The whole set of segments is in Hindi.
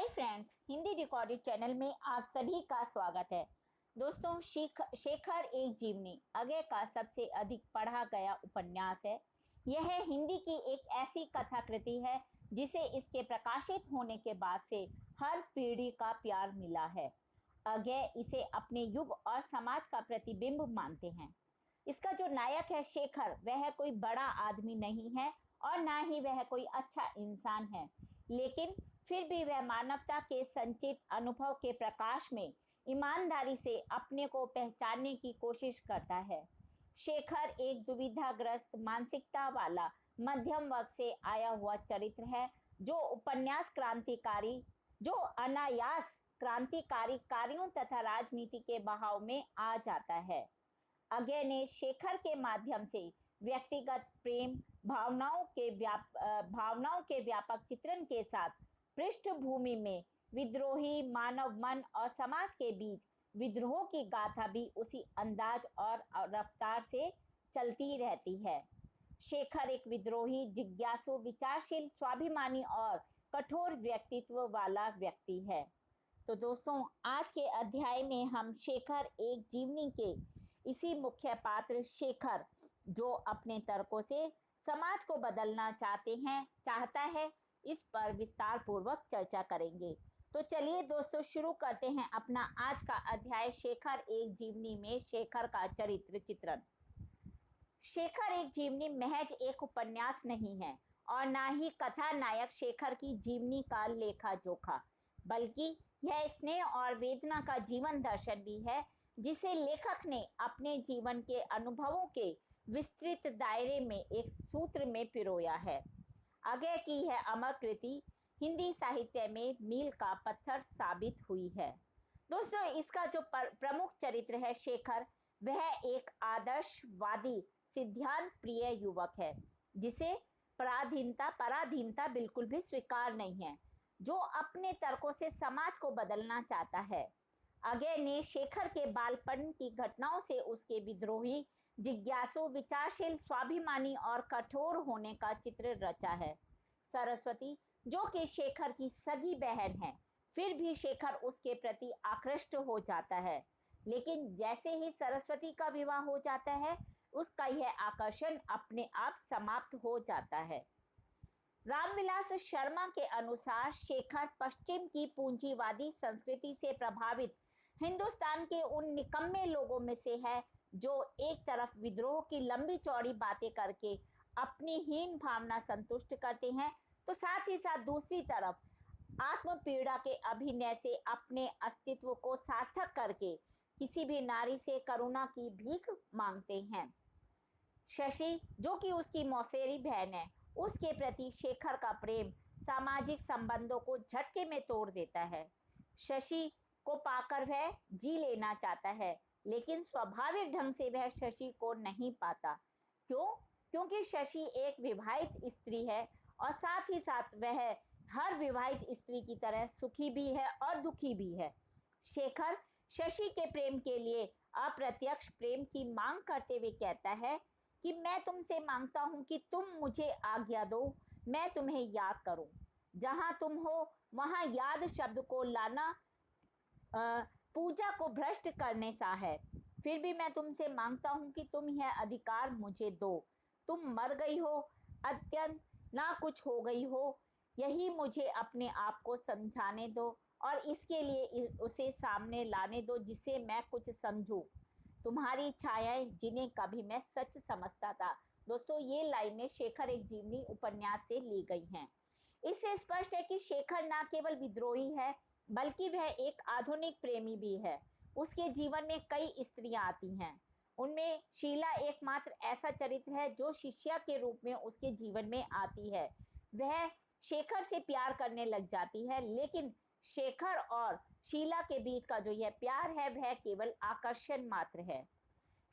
Hi friends, Hindi recorded channel में आप सभी का स्वागत है। दोस्तों, शेखर एक जीवनी अगय का सबसे अधिक पढ़ा गया उपन्यास है। यह हिंदी की एक ऐसी कथाकृति है जिसे इसके प्रकाशित होने के बाद से हर पीढ़ी का प्यार मिला है। अगय इसे अपने युग और समाज का प्रतिबिंब मानते हैं। इसका जो नायक है शेखर, वह कोई बड़ा आदमी नहीं है और ना ही वह कोई अच्छा इंसान है, लेकिन फिर भी वह मानवता के संचित अनुभव के प्रकाश में ईमानदारी से अपने को पहचानने की कोशिश करता है। शेखर एक दुविधाग्रस्त मानसिकता वाला मध्यम वर्ग से आया हुआ चरित्र है, जो अनायास क्रांतिकारी कार्यों तथा राजनीति के बहाव में आ जाता है। अगय ने शेखर के माध्यम से व्यक्तिगत प्रेम भावनाओं के व्यापक चित्रण के साथ पृष्ठभूमि में विद्रोही मानव मन और समाज के बीच विद्रोह की गाथा भी उसी अंदाज और रफ्तार से चलती रहती है। शेखर एक विद्रोही, जिज्ञासु, विचारशील, स्वाभिमानी और कठोर व्यक्तित्व वाला व्यक्ति है। तो दोस्तों, आज के अध्याय में हम शेखर एक जीवनी के इसी मुख्य पात्र शेखर, जो अपने तर्कों से समाज को बदलना चाहता है, इस पर विस्तार पूर्वक चर्चा करेंगे। तो चलिए दोस्तों, शुरू करते हैं अपना आज का अध्याय शेखर एक जीवनी में शेखर का चरित्र चित्रण। शेखर एक जीवनी महज एक उपन्यास नहीं है और ना ही कथा नायक शेखर की जीवनी का लेखा जोखा, बल्कि यह स्नेह और वेदना का जीवन दर्शन भी है, जिसे लेखक ने अपने जीवन के अनुभवों के विस्तृत दायरे में एक सूत्र में पिरोया है। अगय की यह अमर कृति हिंदी साहित्य में मील का पत्थर साबित हुई है। दोस्तों, इसका जो प्रमुख चरित्र है शेखर, वह एक आदर्शवादी सिद्धांत प्रिय युवक है, जिसे पराधीनता बिल्कुल भी स्वीकार नहीं है, जो अपने तर्कों से समाज को बदलना चाहता है। अगय ने शेखर के बालपन की घटनाओं से उसके विद्रोही, जिज्ञासु, विचारशील, स्वाभिमानी और कठोर होने का चित्र रचा है। सरस्वती, जो कि शेखर की सगी बहन है, फिर भी शेखर उसके प्रति आकृष्ट हो जाता है, लेकिन जैसे ही सरस्वती का विवाह हो जाता है, उसका यह आकर्षण अपने आप समाप्त हो जाता है। रामविलास शर्मा के अनुसार शेखर पश्चिम की पूंजीवादी संस्कृति से प्रभावित हिंदुस्तान के उन निकम्मे लोगों में से है, जो एक तरफ विद्रोह की लंबी चौड़ी बातें करके अपनी हीन भावना संतुष्ट करते हैं, तो साथ ही साथ दूसरी तरफ आत्मपीड़ा के अभिनय से अपने अस्तित्व को सार्थक करके किसी भी नारी से करुणा की भीख मांगते हैं। शशि, जो कि उसकी मौसेरी बहन है, उसके प्रति शेखर का प्रेम सामाजिक संबंधों को झटके में तोड़ देता है। शशि को पाकर वह जी लेना चाहता है, लेकिन स्वाभाविक ढंग से वह शशि को नहीं पाता। क्यों? क्योंकि शशि एक विवाहित स्त्री है और साथ ही साथ वह हर विवाहित स्त्री की तरह सुखी भी है और दुखी भी है। शेखर शशि के प्रेम के लिए अप्रत्यक्ष प्रेम की मांग करते हुए कहता है कि मैं तुमसे मांगता हूं कि तुम मुझे आज्ञा दो, मैं तुम्हें याद करूं। जहां तुम हो वहां याद शब्द को लाना पूजा को भ्रष्ट करने सा है। फिर भी मैं तुमसे मांगता हूं कि तुम यह अधिकार मुझे दो। तुम मर गई हो, अत्यंत ना कुछ हो गई हो, यही मुझे अपने आप को समझाने दो और इसके लिए उसे सामने लाने दो जिसे मैं कुछ समझूं। तुम्हारी छायाएं जिन्हें कभी मैं सच समझता था। दोस्तों, ये लाइनें शेखर एक जीवनी उपन्यास से ली गई हैं। इससे स्पष्ट है कि शेखर न केवल विद्रोही है, बल्कि वह एक आधुनिक प्रेमी भी है। उसके जीवन में कई स्त्रियां आती हैं, उनमें शीला एकमात्र ऐसा चरित्र है जो शिष्या के रूप में उसके जीवन में आती है। वह शेखर से प्यार करने लग जाती है, लेकिन शेखर और शीला के बीच का जो यह प्यार है, वह केवल आकर्षण मात्र है।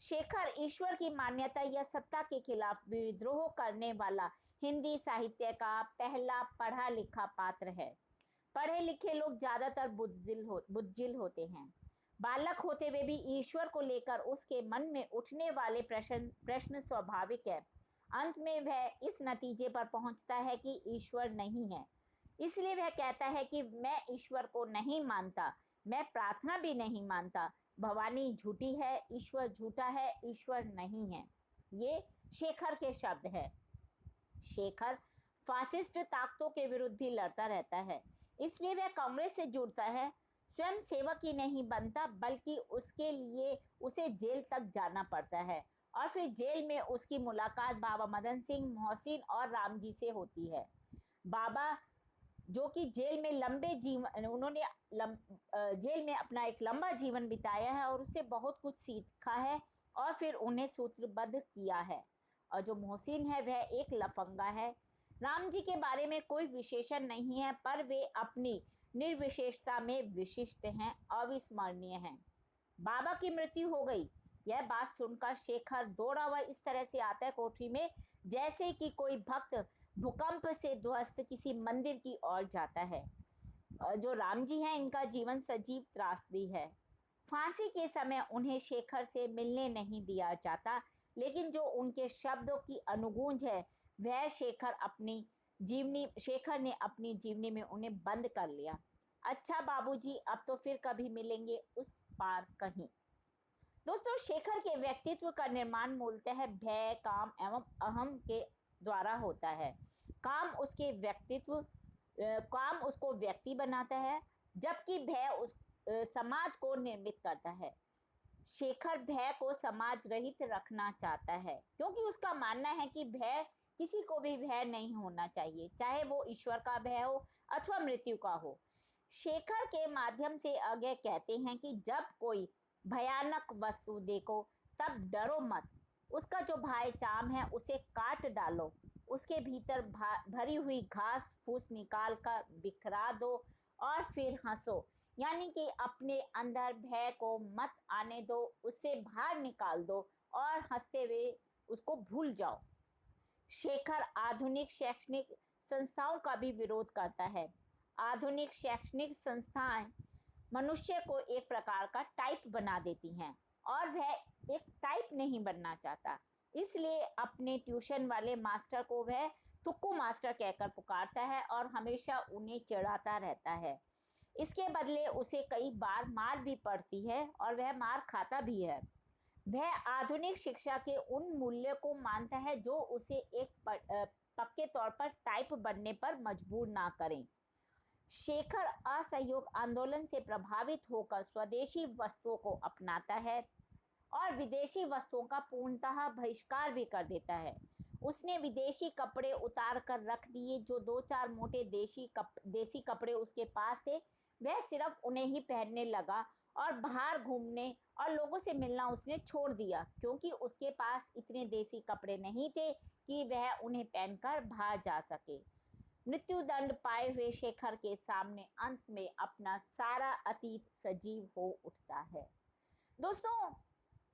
शेखर ईश्वर की मान्यता या सत्ता के खिलाफ विद्रोह करने वाला हिंदी साहित्य का पहला पढ़ा लिखा पात्र है। पढ़े लिखे लोग ज्यादातर बुद्धिल होते हैं। बालक होते हुए भी ईश्वर को लेकर उसके मन में उठने वाले प्रश्न स्वाभाविक है। अंत में वह इस नतीजे पर पहुंचता है कि ईश्वर नहीं है। इसलिए वह कहता है कि मैं ईश्वर को नहीं मानता, मैं प्रार्थना भी नहीं मानता, भवानी झूठी है, ईश्वर झूठा है, ईश्वर नहीं है। ये शेखर के शब्द है। शेखर फासिस्ट ताकतों के विरुद्ध भी लड़ता रहता है, इसलिए वह कांग्रेस से जुड़ता है। स्वयं सेवक ही नहीं बनता, बल्कि उसके लिए उसे जेल तक जाना पड़ता है, और फिर जेल में उसकी मुलाकात बाबा मदन सिंह, मोहसिन और रामजी से होती है। बाबा जो कि जेल में लंबे जीवन उन्होंने जेल में अपना एक लंबा जीवन बिताया है और उससे बहुत कुछ सीखा है और फिर उन्हें सूत्रबद्ध किया है। और जो मोहसिन है वह एक लफंगा है। राम जी के बारे में कोई विशेषण नहीं है, पर वे अपनी निर्विशेषता में विशिष्ट हैं, अविस्मरणीय हैं। बाबा की मृत्यु हो गई, यह बात सुनकर शेखर दौड़ा हुआ इस तरह से आता है कोठरी में, जैसे कि कोई भक्त भूकंप से ध्वस्त किसी मंदिर की ओर जाता है। जो राम जी हैं, इनका जीवन सजीव त्रासदी है। फांसी के समय उन्हें शेखर से मिलने नहीं दिया जाता, लेकिन जो उनके शब्दों की अनुगूंज है वह शेखर ने अपनी जीवनी में उन्हें बंद कर लिया। अच्छा बाबूजी, अब तो फिर कभी मिलेंगे उस पार कहीं। दोस्तों, शेखर के व्यक्तित्व का निर्माण मूलतः भय, काम एवं अहम के द्वारा होता है। काम उसको व्यक्ति बनाता है, जबकि भय समाज को निर्मित करता है। शेखर भय को समाज रहित रखना चाहता है, क्योंकि उसका मानना है कि भय किसी को भी भय नहीं होना चाहिए, चाहे वो ईश्वर का भय हो अथवा मृत्यु का हो। शेखर के माध्यम से अज्ञ कहते हैं कि जब कोई भयानक वस्तु देखो तब डरो मत, उसका जो भाई चाम है उसे काट डालो, उसके भीतर भरी हुई घास फूस निकाल कर बिखरा दो और फिर हंसो, यानी कि अपने अंदर भय को मत आने दो, उसे बाहर निकाल दो और हंसते हुए उसको भूल जाओ। शेखर आधुनिक शैक्षणिक संस्थाओं का भी विरोध करता है। आधुनिक शैक्षणिक संस्थाएं मनुष्य को एक प्रकार का टाइप बना देती हैं और वह एक टाइप नहीं बनना चाहता, इसलिए अपने ट्यूशन वाले मास्टर को वह तुक्कू मास्टर कहकर पुकारता है और हमेशा उन्हें चिढ़ाता रहता है। इसके बदले उसे कई बार मार भी पड़ती है और वह मार खाता भी है। वह आधुनिक शिक्षा के उन मूल्य को मानता है जो उसे एक पक्के तौर पर टाइप बनने पर मजबूर ना करें। शेखर असहयोग आंदोलन से प्रभावित होकर स्वदेशी वस्तुओं को अपनाता है और विदेशी वस्तुओं का पूर्णतः बहिष्कार भी कर देता है। उसने विदेशी कपड़े उतार कर रख दिए। जो 2-4 मोटे देसी कपड़े उसके पास थे, वह सिर्फ उन्हें ही पहनने लगा और बाहर घूमने और लोगों से मिलना उसने छोड़ दिया, क्योंकि उसके पास इतने देसी कपड़े नहीं थे कि वह उन्हें पहनकर बाहर जा सके। मृत्युदंड पाए हुए शेखर के सामने अंत में अपना सारा अतीत सजीव हो उठता है। दोस्तों,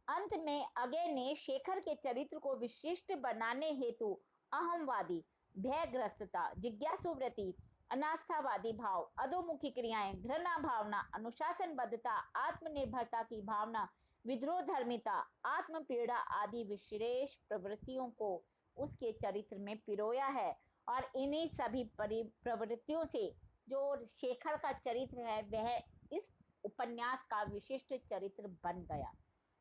अंत में अज्ञ ने शेखर के चरित्र को विशिष्ट बनाने हेतु अहमवादी, भयग्रस्तता, जिज्ञासुवृत्ति, अनास्थावादी भाव, अधोमुखी क्रियाएं, घृणा भावना, अनुशासनबद्धता, आत्मनिर्भरता की भावना, विद्रोह धर्मिता, आत्मपीड़ा आदि विशेष प्रवृत्तियों को उसके चरित्र में पिरोया है और इन्हीं सभी प्रवृत्तियों से जो शेखर का चरित्र है वह इस उपन्यास का विशिष्ट चरित्र बन गया।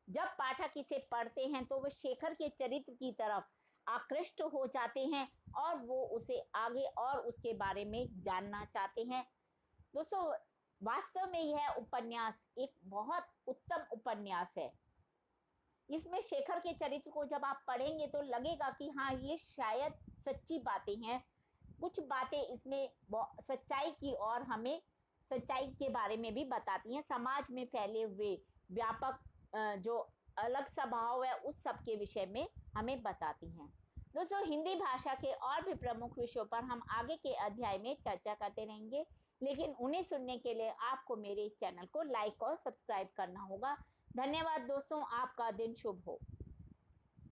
जब पाठक इसे पढ़ते हैं तो वे शेखर के चरित्र की तरफ आकृष्ट हो जाते हैं और वो उसे आगे और उसके बारे में जानना चाहते हैं। दोस्तों, वास्तव में यह उपन्यास एक बहुत उत्तम उपन्यास है। इसमें शेखर के चरित्र को जब आप पढ़ेंगे तो लगेगा कि हाँ, ये शायद सच्ची बातें हैं। कुछ बातें इसमें सच्चाई की और हमें सच्चाई के बारे में भी बताती हैं। समाज में फैले हुए व्यापक जो अलग स्वभाव है उस सब के विषय में हमें बताती हैं। दोस्तों, हिंदी भाषा के और भी प्रमुख विषयों पर हम आगे के अध्याय में चर्चा करते रहेंगे, लेकिन उन्हें सुनने के लिए आपको मेरे इस चैनल को लाइक और सब्सक्राइब करना होगा। धन्यवाद दोस्तों, आपका दिन शुभ हो।